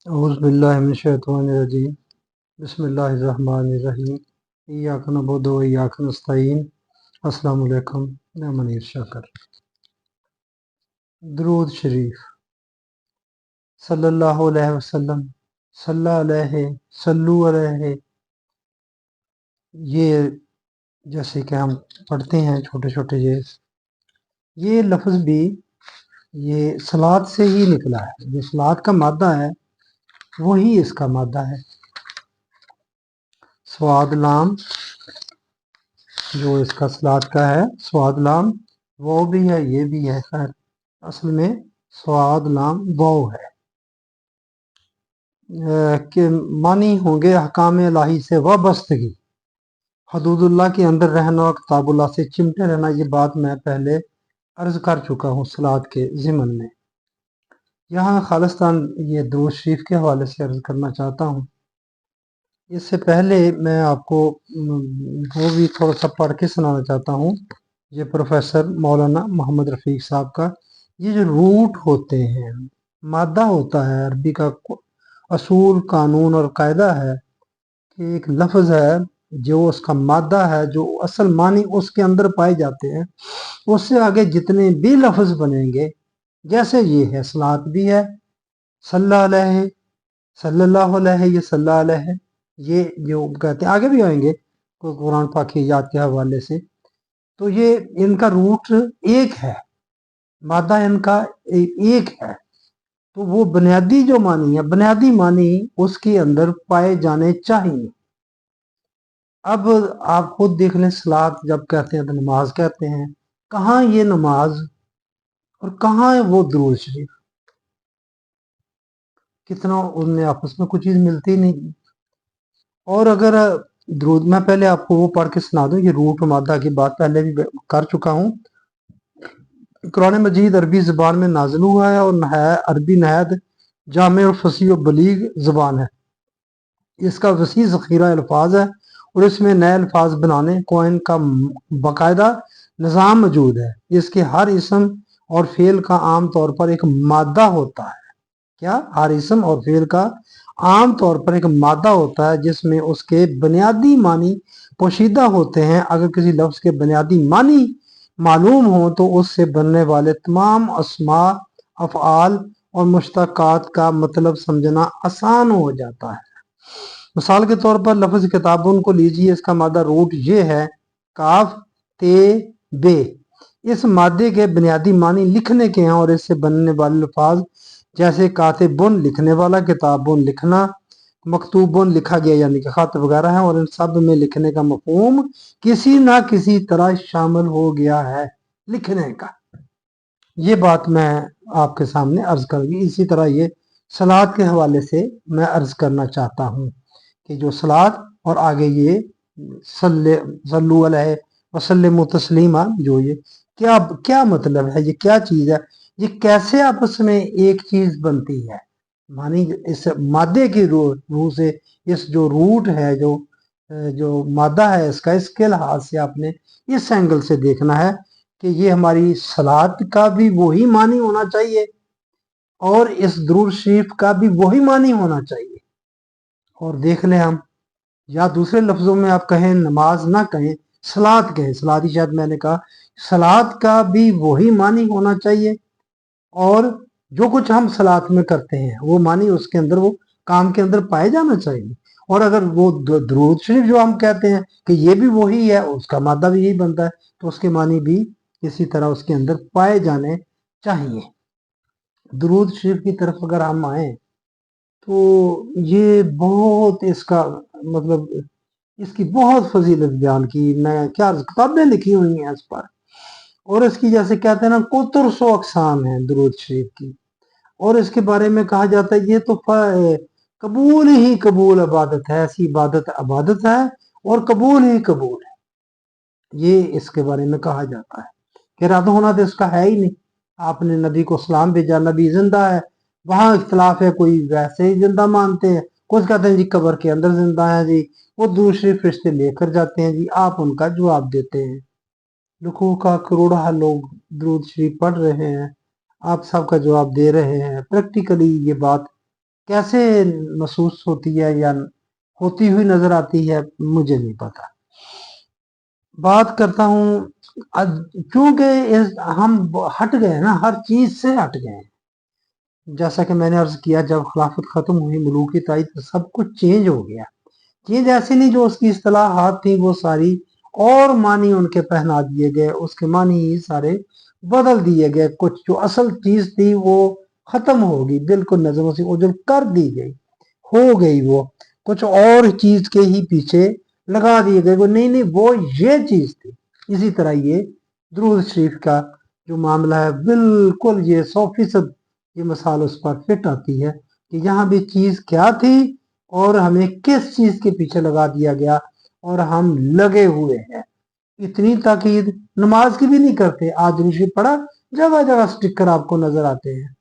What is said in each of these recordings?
اعوذ باللہ من الشیطان الرجیم بسم اللہ الرحمن الرحیم ایاک نعبد و ایاک نستعین السلام علیکم میں منیر شاکر۔ درود شریف صلی اللہ علیہ وسلم صلی علیہ صلو علیہ، یہ جیسے کہ ہم پڑھتے ہیں چھوٹے چھوٹے یہ لفظ بھی یہ صلات سے ہی نکلا ہے۔ جو صلات کا مادہ ہے وہی اس کا مادہ ہے۔ سواد لام جو اس کا صلات کا ہے، سواد لام وہ بھی ہے، یہ بھی ہے، خیر اصل میں سواد لام وہ ہے کہ معنی ہوں گے احکام الہی سے وابستگی، حدود اللہ کے اندر رہنا اور کتاب اللہ سے چمٹے رہنا۔ یہ بات میں پہلے عرض کر چکا ہوں صلات کے ضمن میں۔ یہاں خالصتاً یہ درود شریف کے حوالے سے عرض کرنا چاہتا ہوں۔ اس سے پہلے میں آپ کو وہ بھی تھوڑا سا پڑھ کے سنانا چاہتا ہوں۔ یہ پروفیسر مولانا محمد رفیق صاحب کا یہ جو روٹ ہوتے ہیں، مادہ ہوتا ہے، عربی کا اصول قانون اور قاعدہ ہے کہ ایک لفظ ہے جو اس کا مادہ ہے، جو اصل معنی اس کے اندر پائے جاتے ہیں، اس سے آگے جتنے بھی لفظ بنیں گے، جیسے یہ ہے صلات بھی ہے، صلی علیہ، صلی اللہ علیہ، یہ صلی علیہ، یہ جو کہتے ہیں آگے بھی آئیں گے قرآن پاک کی یاد کے حوالے سے، تو یہ ان کا روٹ ایک ہے، مادہ ان کا ایک ہے۔ تو وہ بنیادی جو معنی ہے، بنیادی معنی اس کے اندر پائے جانے چاہیے۔ اب آپ خود دیکھ لیں، صلات جب کہتے ہیں تو نماز کہتے ہیں، کہاں یہ نماز اور کہاں وہ درود شریف، کتنا ان میں آپس میں کوئی چیز ملتی نہیں۔ اور اگر درود، میں پہلے آپ کو وہ پڑھ کے سنا دوں، یہ روٹ و مادہ کی بات پہلے بھی کر چکا ہوں۔ قرآن مجید عربی زبان میں نازل ہوا ہے اور عربی نہایت جامع اور فصیح و بلیغ زبان ہے۔ اس کا وسیع ذخیرہ الفاظ ہے اور اس میں نئے الفاظ بنانے کو ان کا باقاعدہ نظام موجود ہے۔ اس کے ہر اسم اور فعل کا عام طور پر ایک مادہ ہوتا ہے۔ کیا؟ ہر اسم اور فعل کا عام طور پر ایک مادہ ہوتا ہے جس میں اس کے بنیادی معنی پوشیدہ ہوتے ہیں۔ اگر کسی لفظ کے بنیادی معنی معلوم ہو تو اس سے بننے والے تمام اسماء، افعال اور مشتقات کا مطلب سمجھنا آسان ہو جاتا ہے۔ مثال کے طور پر لفظ کتابن کو لیجیے، اس کا مادہ روٹ یہ ہے، کاف تے بے۔ اس مادے کے بنیادی معنی لکھنے کے ہیں اور اس سے بننے والے الفاظ جیسے کاتبن لکھنے والا، کتابن لکھنا، مکتوبن لکھا گیا یعنی کہ خط وغیرہ ہیں، اور ان سب میں لکھنے کا مفہوم کسی نہ کسی طرح شامل ہو گیا ہے، لکھنے کا۔ یہ بات میں آپ کے سامنے عرض کر دی۔ اسی طرح یہ صلات کے حوالے سے میں عرض کرنا چاہتا ہوں کہ جو صلات اور آگے یہ صلو علیہ وسلم تسلیما، جو یہ کیا مطلب ہے، یہ کیا چیز ہے، یہ کیسے آپس میں ایک چیز بنتی ہے، معنی اس مادے کی روح سے، اس جو روٹ ہے، جو مادہ ہے اس کا، اس کے لحاظ سے آپ نے اس اینگل سے دیکھنا ہے کہ یہ ہماری صلات کا بھی وہی معنی ہونا چاہیے اور اس درود شریف کا بھی وہی معنی ہونا چاہیے۔ اور دیکھ لیں ہم، یا دوسرے لفظوں میں آپ کہیں نماز نہ کہیں، صلات کہیں، صلات ہی شاید میں نے کہا، صلات کا بھی وہی معنی ہونا چاہیے، اور جو کچھ ہم صلات میں کرتے ہیں وہ معنی اس کے اندر، وہ کام کے اندر پائے جانا چاہیے۔ اور اگر وہ درود شریف جو ہم کہتے ہیں کہ یہ بھی وہی ہے، اس کا مادہ بھی یہی بنتا ہے، تو اس کے معنی بھی اسی طرح اس کے اندر پائے جانے چاہیے۔ درود شریف کی طرف اگر ہم آئیں تو یہ بہت اس کا مطلب، اس کی بہت فضیلت بیان کی، میں کیا کتابیں لکھی ہوئی ہیں اس پر، اور اس کی جیسے کہتے ہیں نا کوتر سو اقسام ہیں درود شریف کی، اور اس کے بارے میں کہا جاتا ہے یہ تو قبول ہی قبول عبادت ہے، ایسی عبادت ہے اور قبول ہی قبول ہے، یہ اس کے بارے میں کہا جاتا ہے کہ رد ہونا تو اس کا ہے ہی نہیں۔ آپ نے نبی کو سلام بھیجا، نبی زندہ ہے، وہاں اختلاف ہے، کوئی ویسے ہی زندہ مانتے ہیں، کچھ کہتے ہیں جی قبر کے اندر زندہ ہیں، جی وہ دوسرے فرشتے لے کر جاتے ہیں، جی آپ ان کا جواب دیتے ہیں۔ لکھوں کا کروڑہ لوگ درود شریف پڑھ رہے ہیں، آپ سب کا جواب دے رہے ہیں، پریکٹیکلی یہ بات कैसे महसूस होती है या होती हुई नजर आती है, मुझे नहीं पता। बात करता हूँ, क्योंकि हम हट गए ना, हर चीज से हट गए। जैसा कि मैंने अर्ज किया, जब खिलाफत खत्म हुई, मुलूकी ताई, तो सब कुछ चेंज हो गया। चेंज ऐसे नहीं, जो उसकी इस्तिलाहात थी वो सारी और मानी उनके पहना दिए गए, उसके मानी ही सारे बदल दिए गए। कुछ जो असल चीज थी वो खत्म हो गई, बिल्कुल नजरों से ओझल कर दी गई, हो गई वो कुछ और चीज के ही पीछे लगा दिए गए। वो नहीं नहीं, वो ये चीज थी। इसी तरह ये दुरूद शरीफ का जो मामला है, बिल्कुल ये 100% ये मिसाल उस पर फिट आती है कि यहाँ भी चीज क्या थी और हमें किस चीज के पीछे लगा दिया गया, और हम लगे हुए हैं। इतनी ताकीद नमाज की भी नहीं करते। आज दुरूद पढ़ा, जगह जगह स्टिकर आपको नजर आते हैं।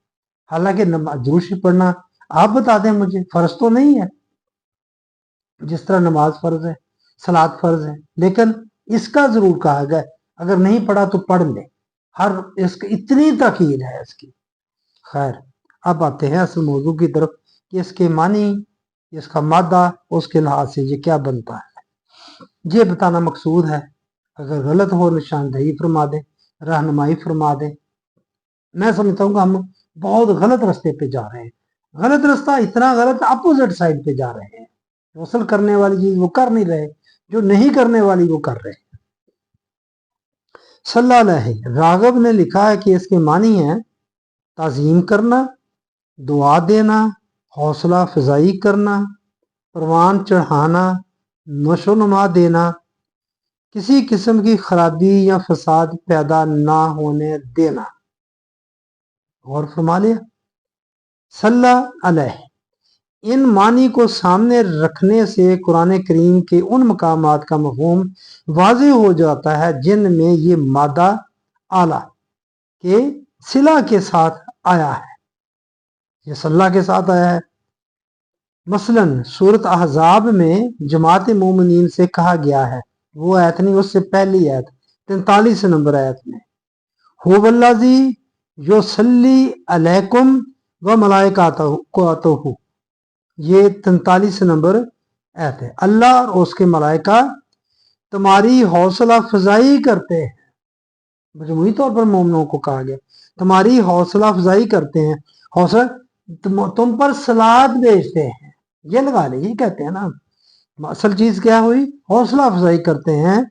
हालांकि दुरूद पढ़ना आप बता दें मुझे, फर्ज तो नहीं है, जिस तरह नमाज फर्ज है, सलात फर्ज है, लेकिन इसका जरूर कहा गया अगर नहीं पढ़ा तो पढ़ ले। हर इसकी इतनी ताकीद है इसकी। खैर, अब आते हैं असल मौजू की तरफ कि इसके मानी, इसका मादा, उसके लिहाज से ये क्या बनता है, ये बताना मकसूद है। अगर गलत हो निशानदही फरमा दे, रहनुमाई फरमा दे। मैं समझता हूँ कि हम बहुत गलत रास्ते पे जा रहे हैं। गलत रास्ता इतना गलत, अपोजिट साइड पे जा रहे हैं। वसल करने वाली चीज वो कर नहीं रहे, जो नहीं करने वाली वो कर रहे हैं। सल्लल्लाहु अलैहि रागब ने लिखा है कि इसके मानी है ताजीम करना, दुआ देना, हौसला फजाई करना, परवान चढ़ाना, नशोनुमा देना, किसी किस्म की खराबी या फसाद पैदा ना होने देना। और फरमा लिया सल्लल्लाहु अलैहि। इन मानी को सामने रखने से कुरान करीम के उन मकामात का मफहूम वाज़ेह हो जाता है जिनमें ये मादा आला के सिला के साथ आया है, ये सल्ला के साथ आया है। मसलन सूरत अहज़ाब में जमात मोमिनीन से कहा गया है, वो आयत नहीं, उससे पहली आयत 43 नंबर आयत में, हो वल्लाजी यो सल्ली अलैकुम व मलाइकातहू, ये 43 नंबर आयत है। अल्लाह और उसके मलाइका तुम्हारी हौसला अफजाई करते हैं। मजमूई तौर पर मोमिनों को कहा गया तुम्हारी हौसला अफजाई करते हैं, हौसला तुम पर सलात भेजते हैं, ये लगा लीजिए, कहते हैं ना। असल चीज क्या हुई, हौसला अफजाई करते हैं,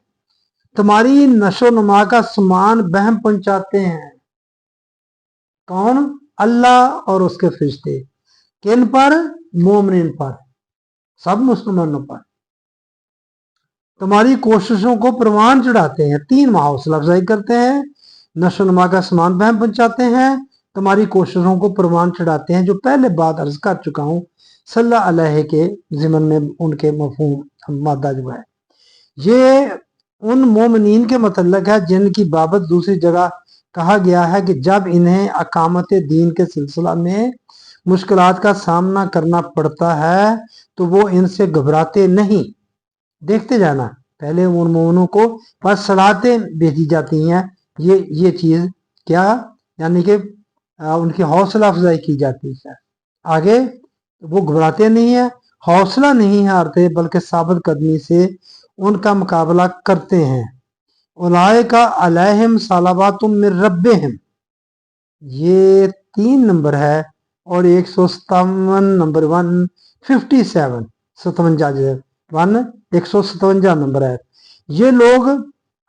तुम्हारी नशो नुमा का समान बहम पहुंचाते हैं। कौन? अल्लाह और उसके फरिश्ते। किन पर? मोमिन पर, सब मुसलमानों पर। तुम्हारी कोशिशों को प्रमाण चढ़ाते हैं, 3 माह हौसला अफजाई करते हैं, नशो नुमा का समान बहम पहुंचाते हैं, तुम्हारी कोशिशों को प्रमाण चढ़ाते हैं। जो पहले बात अर्ज कर चुका हूं सल्लल्लाहु अलैहि के ज़िमन में, उनके मफहूम मादा जो है, ये उन मोमिनीन के मतलब है जिनकी बाबत दूसरी जगह कहा गया है कि जब इन्हें अकामत दीन के सिलसिला में मुश्किलात का सामना करना पड़ता है तो वो इनसे घबराते नहीं। देखते जाना, पहले उन मोमिनों को बस सलातें भेजी जाती हैं, ये चीज क्या, यानी कि उनकी हौसला अफजाई की जाती है। आगे वो घबराते नहीं है, हौसला नहीं हारते, बल्कि साबित कदमी से उनका मुकाबला करते हैं। उलाइका अलैहिम सलावातुम मिर रब्बिहिम, ये 3 नंबर है, और 157 नंबर 157 157 नंबर है। ये लोग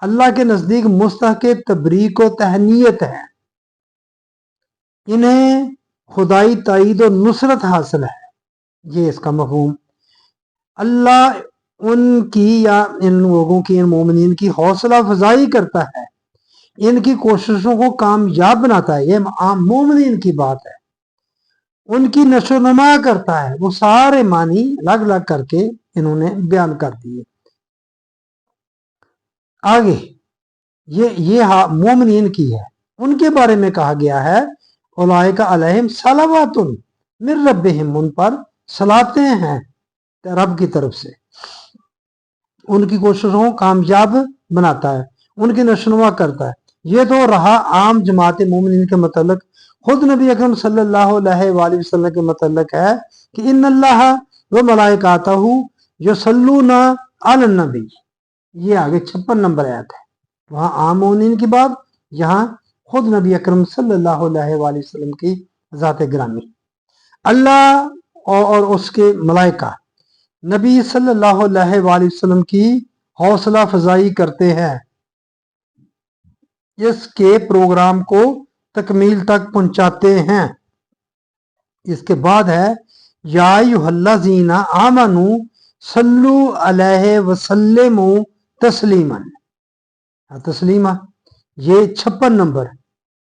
अल्लाह के नजदीक मुस्तहक तबरीक व तहनीयत है, इन्हें खुदाई ताईद और नुसरत हासिल है। ये इसका मफहूम। अल्लाह उनकी या इन लोगों की, इन मोमिनीन की हौसला अफजाई करता है, इनकी कोशिशों को कामयाब बनाता है। ये आम मोमिनीन की बात है। उनकी नशोनुमा करता है। वो सारे मानी अलग अलग करके इन्होंने बयान कर दिए। आगे ये मोमिनीन की है, उनके बारे में कहा गया है उलाइका अलैहिम सलावातुन मिर रब्बिहिम, उन पर सलातें हैं रब की तरफ से, उनकी कोशिशों को कामयाब बनाता है, उनकी नशोनुमा करता है। ये तो रहा आम जमात मोमिनीन के मतलब खुद नबी अकरम सल्लल्लाहु अलैहि वसल्लम के मतलब है कि इन्नल्लाह व मलाइकातहू युसल्लूना अलन नबी। ये आगे 56 नंबर आयत है, वहां आम मोमिनीन की बात, यहाँ खुद नबी अकरम सल्लल्लाहु अलैहि वसल्लम की ज़ात ग्रामी। अल्लाह और उसके मलाइका नबी सल्लल्लाहु अलैहि वसल्लम की हौसला अफजाई करते हैं, इसके प्रोग्राम को तकमील तक पहुंचाते हैं। इसके बाद है या अय्युहल्लज़ीना आमनू सल्लु अलैहि वसल्लिमू तस्लीमन। तस्लीमा ये 56 नंबर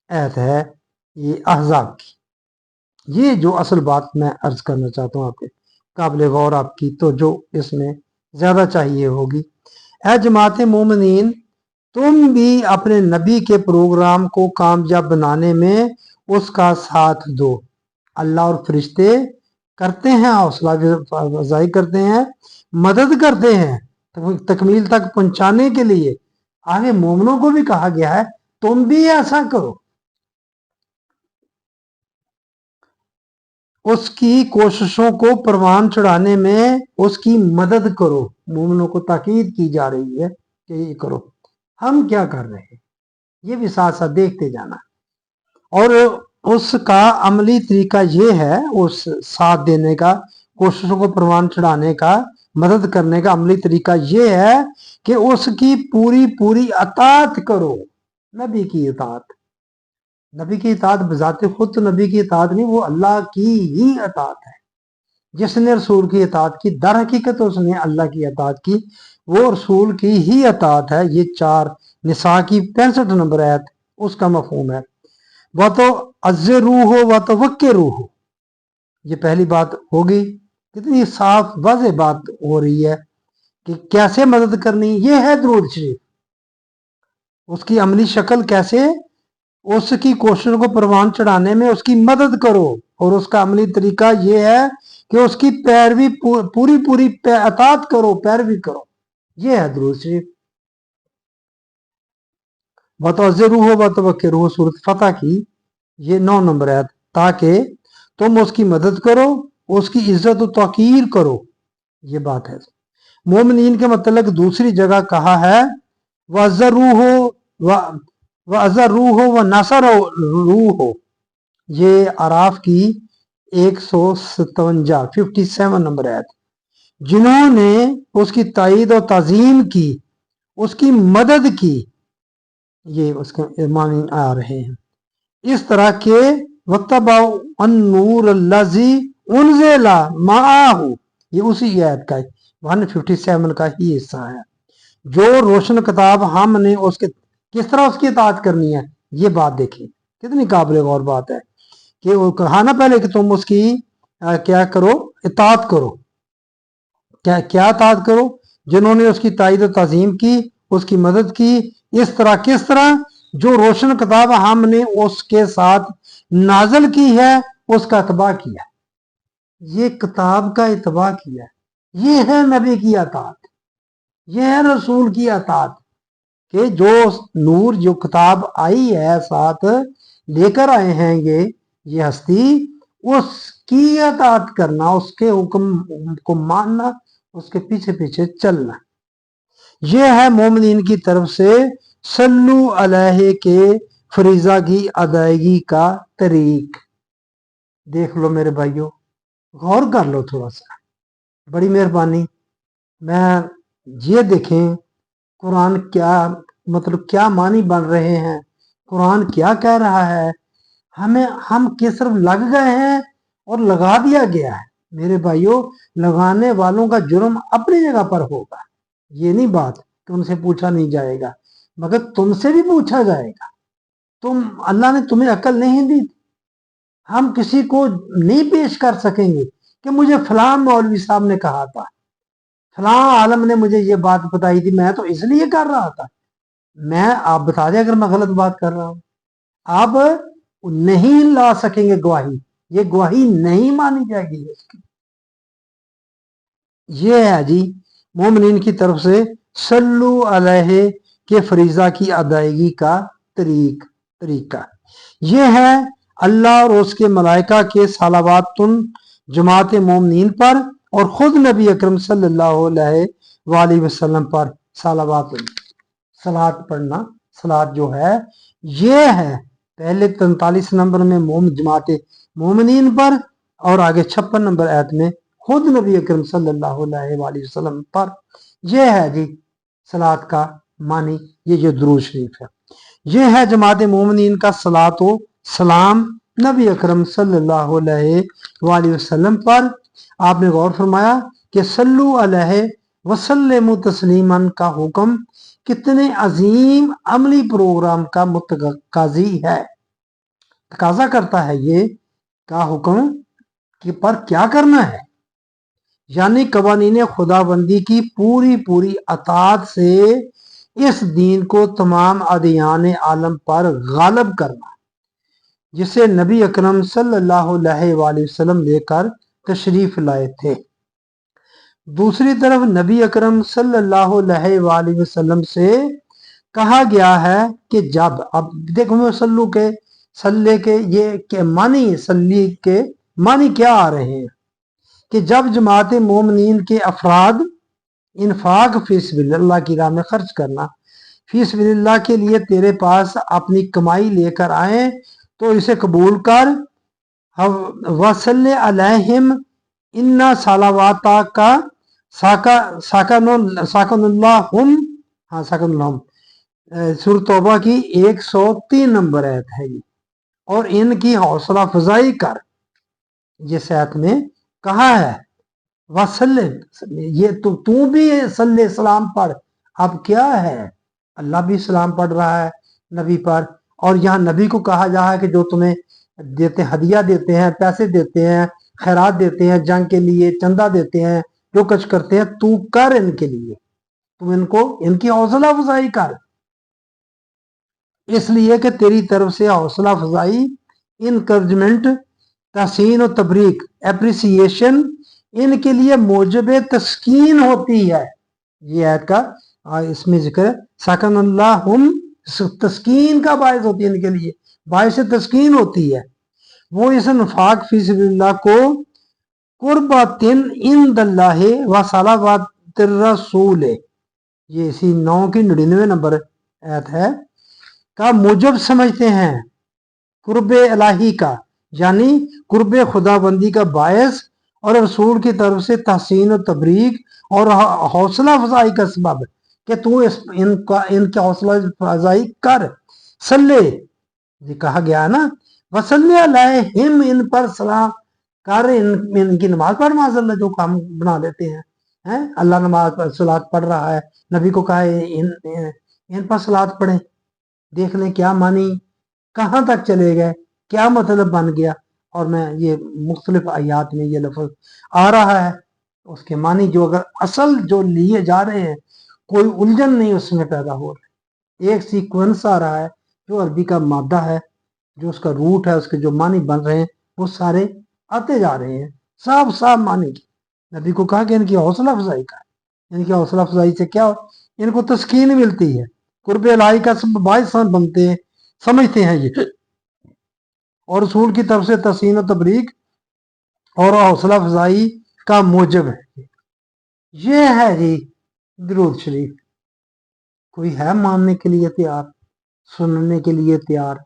आयत है, ये अहज़ाब की। ये जो असल बात मैं अर्ज करना चाहता हूँ आपके काबिल गौर आपकी तो जो इसमें ज़्यादा चाहिए होगी। ऐ जमात मोमिनीन, तुम भी अपने नबी के प्रोग्राम को कामयाब बनाने में उसका साथ दो। अल्लाह और फरिश्ते करते हैं, हौसला अफजाई करते हैं, मदद करते हैं तकमील तक पहुंचाने के लिए। आगे मोमिनों को भी कहा गया है तुम भी ऐसा करो, उसकी कोशिशों को परवान चढ़ाने में उसकी मदद करो। मोमिनों को ताकीद की जा रही है कि ये करो। हम क्या कर रहे हैं ये भी साथ साथ देखते जाना, और उसका अमली तरीका ये है, उस साथ देने का, कोशिशों को परवान चढ़ाने का, मदद करने का अमली तरीका ये है कि उसकी पूरी पूरी अतात करो। नबी की अतात, नबी की इताअत बजाते खुद तो नबी की इताअत नहीं, वो अल्लाह की ही अतात है। जिसने रसूल की इताअत की दर हकीकत उसने अल्लाह की अतात की, वो रसूल की ही अतात है। ये 4 निसा की 65 नंबर आयत उसका मफहूम है। वह तो अज़्ज़े रूह हो वह तो वक्के रूह हो। ये पहली बात होगी, कितनी साफ वाज़ेह बात हो रही है कि कैसे मदद करनी। ये है दुरूद शरीफ, उसकी अमली शक्ल कैसे, उसकी कोशिशों को परवान चढ़ाने में उसकी मदद करो, और उसका अमली तरीका यह है कि उसकी पैरवी पूरी पूरी अतात करो, पैरवी करो। यह है दुरूद शरीफ। वतज़रूह वतवक्किरूह सूरत फतह की ये 9 नंबर है, ताकि तुम उसकी मदद करो, उसकी इज्जत और तौकीर करो। ये बात है। मोमिनीन के मतलब दूसरी जगह कहा है वज़रूह वज़रूह व नसरूह। ये आराफ की 157 नंबर है। जिन्होंने उसकी ताईद और ताजीम की, उसकी मदद की, ये उसके मानी आ रहे हैं। इस तरह के वत्तबाउ अन्नूर लजी उनज़िला माअहू, ये उसी आयत का 157 का ही हिस्सा है। जो रोशन किताब हमने उसके किस तरह उसकी इताअत करनी है, ये बात देखिए कितनी काबिल गौर बात है कि वो कहा ना पहले कि तुम उसकी क्या करो, इताअत करो। क्या इताअत करो? जिन्होंने उसकी ताईद और ताज़ीम की, उसकी मदद की। इस तरह किस तरह? जो रोशन किताब हमने उसके साथ नाजल की है उसका इत्बा किया। ये किताब का इत्बा किया, ये है नबी की अतात, ये है रसूल की अतात कि जो नूर जो किताब आई है साथ लेकर आए हैं ये हस्ती, उसकी अतात करना, उसके हुक्म को मानना, उसके पीछे पीछे चलना। यह है मोमिनीन की तरफ से सल्लु अलैहि के फरीजा की अदायगी का तरीक। देख लो मेरे भाइयों, गौर कर लो थोड़ा सा, बड़ी मेहरबानी। मैं ये देखें कुरान क्या मतलब क्या मानी बन रहे हैं, कुरान क्या कह रहा है, हमें हम किस तरफ लग गए हैं और लगा दिया गया है। मेरे भाइयों, लगाने वालों का जुर्म अपनी जगह पर होगा, ये नहीं बात कि उनसे पूछा नहीं जाएगा, मगर तुमसे भी पूछा जाएगा। अल्लाह ने तुम्हें अकल नहीं दी, हम किसी को नहीं पेश कर सकेंगे कि मुझे फलां मौलवी साहब ने कहा था, फलां आलम ने मुझे ये बात बताई थी, मैं तो इसलिए कर रहा था। मैं आप बता दें अगर मैं गलत बात कर रहा हूं, आप नहीं ला सकेंगे गवाही, ये गवाही नहीं मानी जाएगी इसकी। ये है जी मोमिनीन की तरफ से सल्लु अलैहि के फरीजा की अदायगी का तरीका। ये है अल्लाह और उसके मलाइका के सलावातुन जमात मोमिनीन पर और खुद नबी अकरम सल्लल्लाहु अलैहि वसल्लम पर सलावातुन, सलात पढ़ना, सलात जो है ये है पहले 43 नंबर में जमात मोमिनीन पर और आगे 56 नंबर आयत में खुद नबी अकरम सल्लल्लाहु अलैहि वसल्लम पर। यह है जी सलात का मानी, ये जो दुरूद शरीफ है ये है जमात मोमिनीन का सलातो सलाम नबी अकरम सल्लल्लाहु अलैहि वसल्लम पर। आपने गौर फरमाया कि सल्लु अलैहि वसल्लमु तस्लीमन का हुक्म कितने अजीम अमली प्रोग्राम का मुतकाजी है, तकाजा करता है ये का हुक्म कि पर क्या करना है, यानी कवानीने खुदाबंदी की पूरी पूरी अतात से इस दीन को तमाम अदियान आलम पर गालब करना जिसे नबी अकरम सल्लल्लाहु अलैहि वसल्लम लेकर तशरीफ लाए थे। दूसरी तरफ नबी अकरम सल्लल्लाहु अलैहि वसल्लम से कहा गया है कि जब, अब देखो सल्लू के सल्ले के ये के मानी, सल्ली के मानी क्या आ रहे हैं कि जब जमात मोमिनीन के अफराद इन्फाक फी सबिलिल्लाह की राह में खर्च करना, फी सबिलिल्लाह के लिए तेरे पास अपनी कमाई लेकर आए तो इसे कबूल कर। वसल्ले अलैहिम इन्ना सलावाता का साकनुल्लाहुम, हाँ साकनुल्लाहुम, सूरह तौबा की 103 नंबर आयत है ये, और इनकी हौसला अफजाई कर। जिस आयत में कहा है वसल्ले, ये तो तू भी सल्ले सलाम पढ़, अब क्या है अल्लाह भी सलाम पढ़ रहा है नबी पर, और यहाँ नबी को कहा जा रहा है कि जो तुम्हें देते हदिया देते हैं, पैसे देते हैं, खैरात देते हैं, जंग के लिए चंदा देते हैं, जो कुछ करते हैं तू कर इनके लिए, तू इनको इनकी हौसला अफजाई कर, इसलिए कि तेरी तरफ से हौसला अफजाई, इनकरेजमेंट, तहसीन और तबरीक, एप्रिसिएशन इनके लिए मौजब तस्कीन होती है। ये आयत का इसमें जिक्र साकनुल्लाहुम, तस्कीन का बायस होती है, इनके लिए बायस तस्कीन होती है। वो इस नफाक फी सबिलिल्लाह को कुर्बातिन इंदल्लाहि व सलावातिर रसूल, ये इसी 9 की 99 नंबर आयत है, का मुजब समझते हैं, कुर्ब इलाही का यानी कुर्ब खुदाबंदी का बायस, और रसूल की तरफ से तहसीन और तबरीक और हौसला अफजाई का सबब कि तू इनका हौसला अफजाई कर। सल्ले ये कहा गया ना, वसल्ले अलैहिम, इन पर सलाम कर, इनकी नमाज पढ़, माज़अल्लाह जो काम बना देते हैं अल्लाह नमाज पर सलात पढ़ रहा है, नबी को कहा इन पर सलात पढ़े। देख लें क्या मानी, कहाँ तक चले गए, क्या मतलब बन गया, और मैं ये मुख्तलिफ आयात में ये लफ्ज आ रहा है, उसके मानी जो अगर असल जो लिए जा रहे हैं कोई उलझन नहीं उसमें पैदा हो रही, एक सीक्वेंस आ रहा है, जो अरबी का मादा है, जो उसका रूट है, उसके जो मानी बन रहे हैं वो सारे आते जा रहे हैं, साफ साफ मानी की। नबी को कहा कि इनकी हौसला अफजाई का, इनकी हौसला अफजाई से क्या इनको तस्कीन मिलती है, कुर्ब इलाही का सब बायस बनते हैं, समझते हैं ये, और रसूल की तरफ से तहसीन और तबरीक और हौसला अफजाई का मूजब है। ये है जी दुरूद शरीफ। कोई है मानने के लिए तैयार, सुनने के लिए तैयार?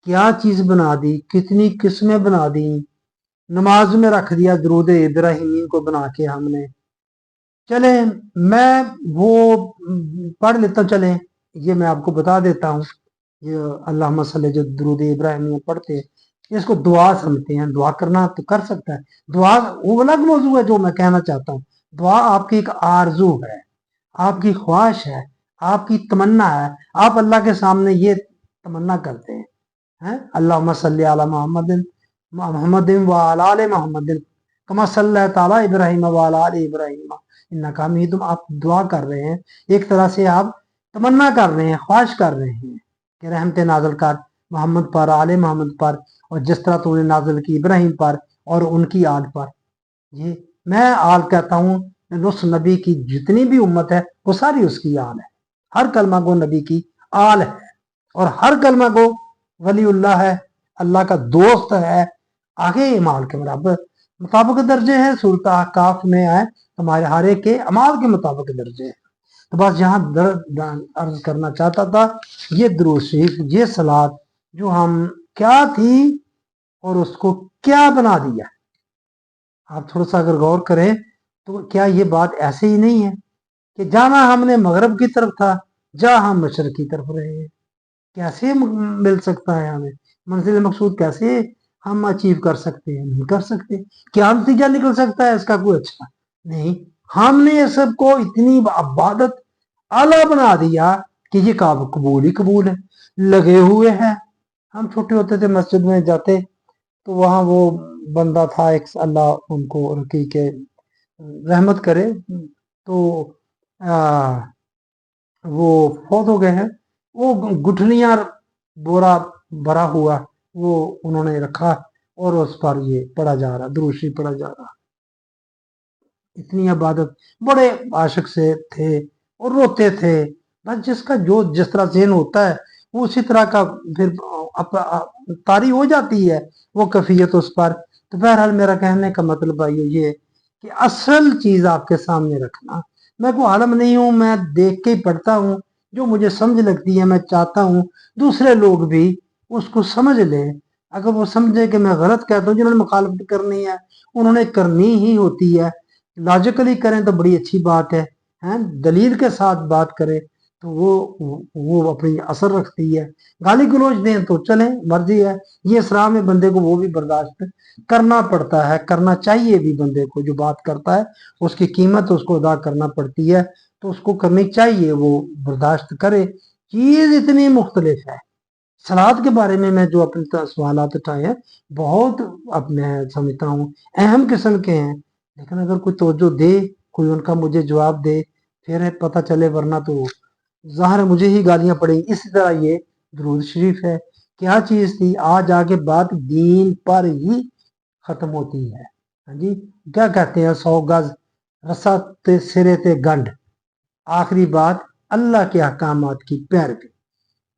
क्या चीज बना दी, कितनी किस्में बना दी, नमाज में रख दिया दुरूद इब्राहिमी को बना के हमने। चले मैं वो पढ़ लेता हूँ, चले ये मैं आपको बता देता हूँ, ये अल्लाहुम्मा सल्ली जो दुरूद इब्राहिमी पढ़ते हैं इसको दुआ समझते हैं। दुआ करना तो कर सकता है, दुआ वो अलग मौजू है जो मैं कहना चाहता हूँ। दुआ आपकी एक आरजू है, आपकी ख्वाहिश है, आपकी तमन्ना है, आप अल्लाह के सामने ये तमन्ना करते हैं अल्लाहुम्मा सल्ली अला मुहम्मदिन व अला आलि मुहम्मदिन कमा सल्लैता अला इब्राहीम व अला आलि इब्राहीम इन्नका हमीदुम। आप दुआ कर रहे हैं, एक तरह से आप तमन्ना कर रहे हैं, ख्वाहिश कर रहे हैं कि रहमत नाज़िल कर मोहम्मद पर, आले मोहम्मद पर, और जिस तरह तूने नाज़िल की इब्राहिम पर और उनकी आल पर। ये मैं आल कहता हूँ, उस नबी की जितनी भी उम्मत है वो सारी उसकी आल है। हर कलमा को नबी की आल है, और हर कलमा को वलीउल्लाह है, अल्लाह का दोस्त है, आगे अमाल के बराबर मुताबिक दर्जे हैं। सूरत अहकाफ में आए हमारे हर एक के अमाल के मुताबिक दर्जे हैं। तो बस यहाँ अर्ज करना चाहता था, ये दुरूद शरीफ, ये सलात जो हम क्या थी और उसको क्या बना दिया। आप थोड़ा सा अगर गौर करें तो क्या ये बात ऐसे ही नहीं है कि जाना हमने मगरब की तरफ था, जहाँ हम मशरक की तरफ रहे हैं। कैसे मिल सकता है हमें मंजिल मकसूद, कैसे हम अचीव कर सकते हैं? नहीं कर सकते। क्या नतीजा निकल सकता है इसका? कोई अच्छा नहीं। हमने सबको इतनी इबादत आला बना दिया कि ये काम कबूल ही कबूल है, लगे हुए हैं। हम छोटे होते थे मस्जिद में जाते तो वहाँ वो बंदा था एक, अल्लाह उनको रकी के रहमत करे, तो वो फौत हो गए हैं। वो गुठलियां बोरा भरा हुआ वो उन्होंने रखा और उस पर ये पढ़ा जा रहा, दुरूशी पढ़ा जा रहा। इतनी इबादत, बड़े आशिक से थे और रोते थे। बस जिसका जो जिस तरह ज़हन होता है वो उसी तरह का फिर तारी हो जाती है वो कैफियत उस पर। तो बहरहाल मेरा कहने का मतलब भाई ये कि असल चीज आपके सामने रखना। मैं कोई आलम नहीं हूं, मैं देख के ही पढ़ता हूँ, जो मुझे समझ लगती है मैं चाहता हूँ दूसरे लोग भी उसको समझ लें। अगर वो समझे कि मैं गलत कहता हूँ, जिन्होंने मुखालफत करनी है उन्होंने करनी ही होती है। लॉजिकली करें तो बड़ी अच्छी बात है, हैं दलील के साथ बात करें तो वो अपनी असर रखती है। गाली गलौज दें तो चलें, मर्जी है। ये इसराम में बंदे को वो भी बर्दाश्त करना पड़ता है, करना चाहिए भी। बंदे को जो बात करता है उसकी कीमत उसको अदा करना पड़ती है, तो उसको करनी चाहिए, वो बर्दाश्त करे। चीज इतनी मुख्तलिफ है। सलाद के बारे में मैं जो अपने सवालात उठाए हैं बहुत अपने समझता हूँ अहम किस्म के हैं, लेकिन अगर कोई तवज्जो दे, कोई उनका मुझे जवाब दे, फिर पता चले, वरना तो ज़ाहिर मुझे ही गालियां पड़ेंगी। इसी तरह ये दुरूद शरीफ है, क्या चीज़ थी? आज आगे बात दीन पर ही खत्म होती है। हाँ जी, क्या कहते हैं, 100 गज रस्सा ते सिरे ते गंढ, आखिरी बात अल्लाह के अहकामात की पैरवी।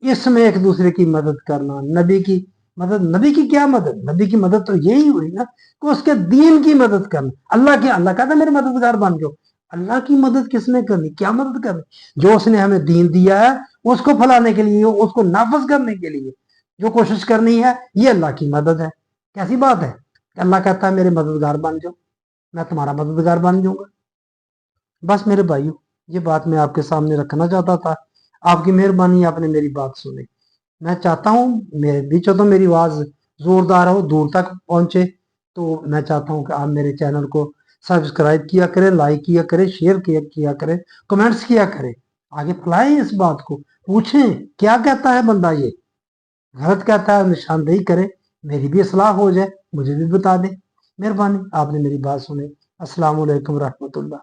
इसमें एक दूसरे की मदद करना, नबी की मदद, नबी की क्या मदद? नबी की मदद तो यही हुई ना कि उसके दीन की मदद करना। अल्लाह कहता मेरे मददगार बन जाओ। अल्लाह की मदद किसने करनी? क्या मदद करनी? जो उसने हमें दीन दिया है उसको फैलाने के लिए, उसको नाफज करने के लिए जो कोशिश करनी है, ये अल्लाह की मदद है। कैसी बात है? अल्लाह कहता है मेरे मददगार बन जाओ, मैं तुम्हारा मददगार बन जाऊंगा। बस मेरे भाइयों, ये बात मैं आपके सामने रखना चाहता था। आपकी मेहरबानी, आपने मेरी बात सुनी। मैं चाहता हूँ मेरे बीचों तो मेरी आवाज़ ज़ोरदार हो, दूर तक पहुँचे। तो मैं चाहता हूँ कि आप मेरे चैनल को सब्सक्राइब किया करें, लाइक किया करें, शेयर किया करें, कमेंट्स किया करें। आगे फैलाएं इस बात को, पूछें क्या कहता है बंदा, ये गलत कहता है निशानदेही करें, मेरी भी इस्लाह हो जाए, मुझे भी बता दें। मेहरबानी, आपने मेरी बात सुनी। अस्सलाम वालेकुम रहमतुल्लाह।